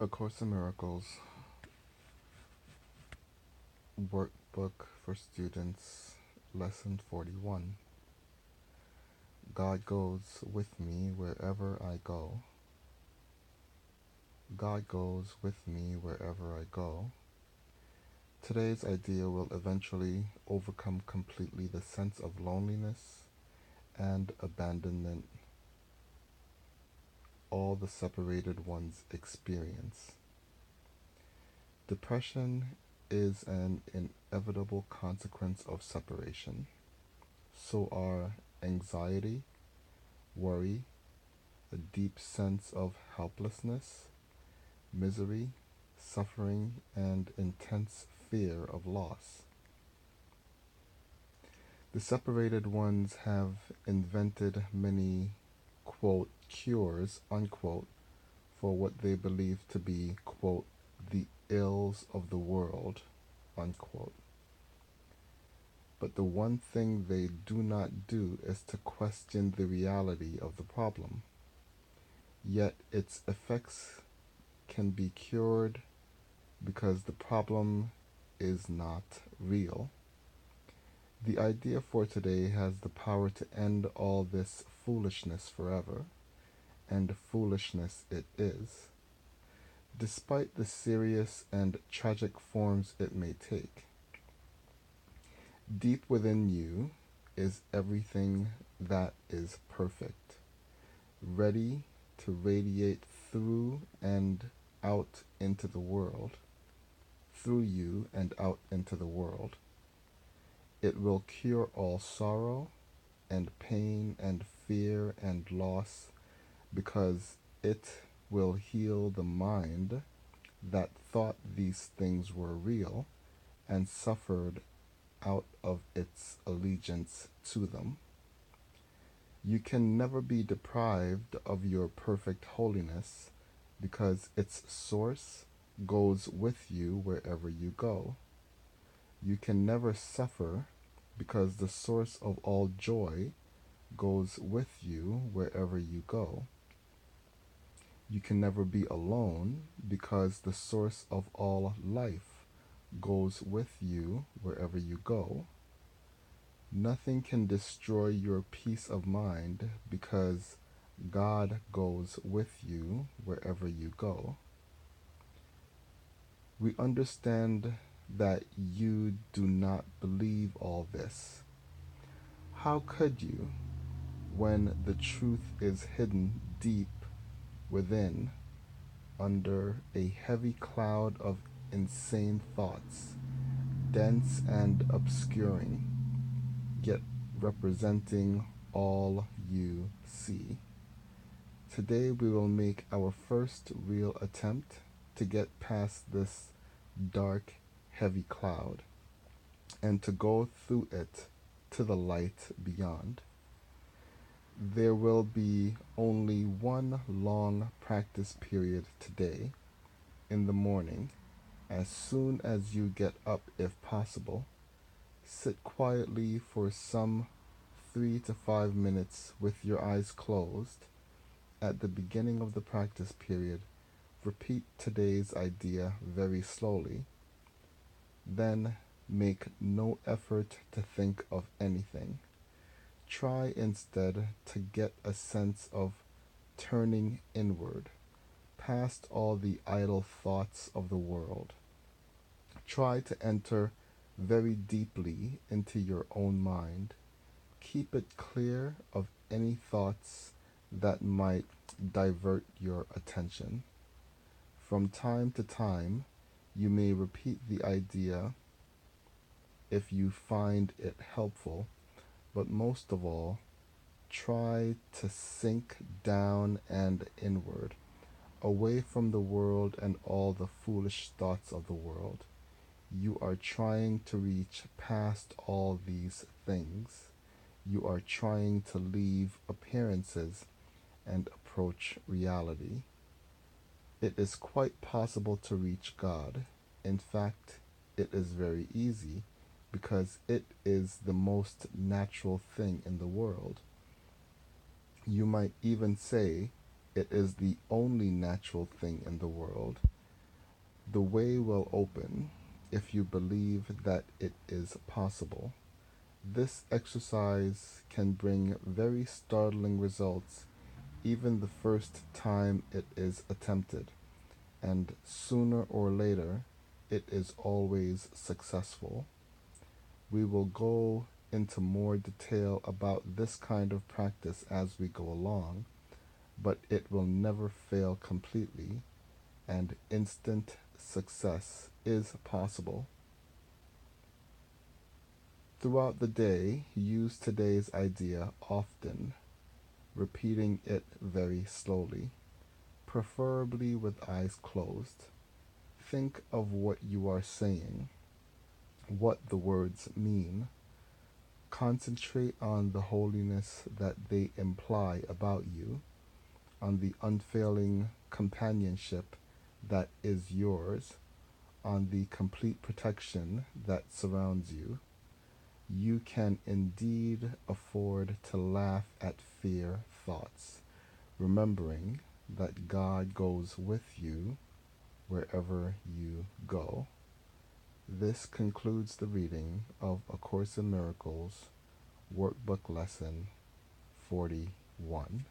A Course in Miracles Workbook for Students, Lesson 41. God goes with me wherever I go. God goes with me wherever I go. Today's idea will eventually overcome completely the sense of loneliness and abandonment all the separated ones experience. Depression is an inevitable consequence of separation. So are anxiety, worry, a deep sense of helplessness, misery, suffering, and intense fear of loss. The separated ones have invented many, quote, cures, unquote, for what they believe to be, quote, the ills of the world, unquote. But the one thing they do not do is to question the reality of the problem. Yet its effects can be cured because the problem is not real. The idea for today has the power to end all this foolishness forever, and foolishness it is, despite the serious and tragic forms it may take. Deep within you is everything that is perfect, ready to radiate through and out into the world, through you and out into the world. It will cure all sorrow and pain and fear and loss because it will heal the mind that thought these things were real and suffered out of its allegiance to them. You can never be deprived of your perfect holiness because its source goes with you wherever you go. You can never suffer because the source of all joy goes with you wherever you go. You can never be alone because the source of all life goes with you wherever you go. Nothing can destroy your peace of mind because God goes with you wherever you go. We understand that you do not believe all this. How could you, when the truth is hidden deep within, under a heavy cloud of insane thoughts, dense and obscuring, yet representing all you see? Today we will make our first real attempt to get past this dark, heavy cloud and to go through it to the light beyond. There will be only one long practice period today, in the morning. As soon as you get up, if possible, sit quietly for some 3 to 5 minutes with your eyes closed. At the beginning of the practice period, repeat today's idea very slowly. Then make no effort to think of anything. Try instead to get a sense of turning inward, past all the idle thoughts of the world. Try to enter very deeply into your own mind. Keep it clear of any thoughts that might divert your attention. From time to time, you may repeat the idea if you find it helpful, but most of all, try to sink down and inward, away from the world and all the foolish thoughts of the world. You are trying to reach past all these things. You are trying to leave appearances and approach reality. It is quite possible to reach God. In fact, it is very easy because it is the most natural thing in the world. You might even say It is the only natural thing in the world. The way will open if you believe that it is possible. This exercise can bring very startling results even the first time it is attempted, and sooner or later it is always successful. We will go into more detail about this kind of practice as we go along, but it will never fail completely, and instant success is possible. Throughout the day, use today's idea often, repeating it very slowly, preferably with eyes closed. Think of what you are saying, what the words mean. Concentrate on the holiness that they imply about you, on the unfailing companionship that is yours, on the complete protection that surrounds you. You can indeed afford to laugh at fear thoughts, remembering that God goes with you wherever you go. This concludes the reading of A Course in Miracles, Workbook Lesson 41.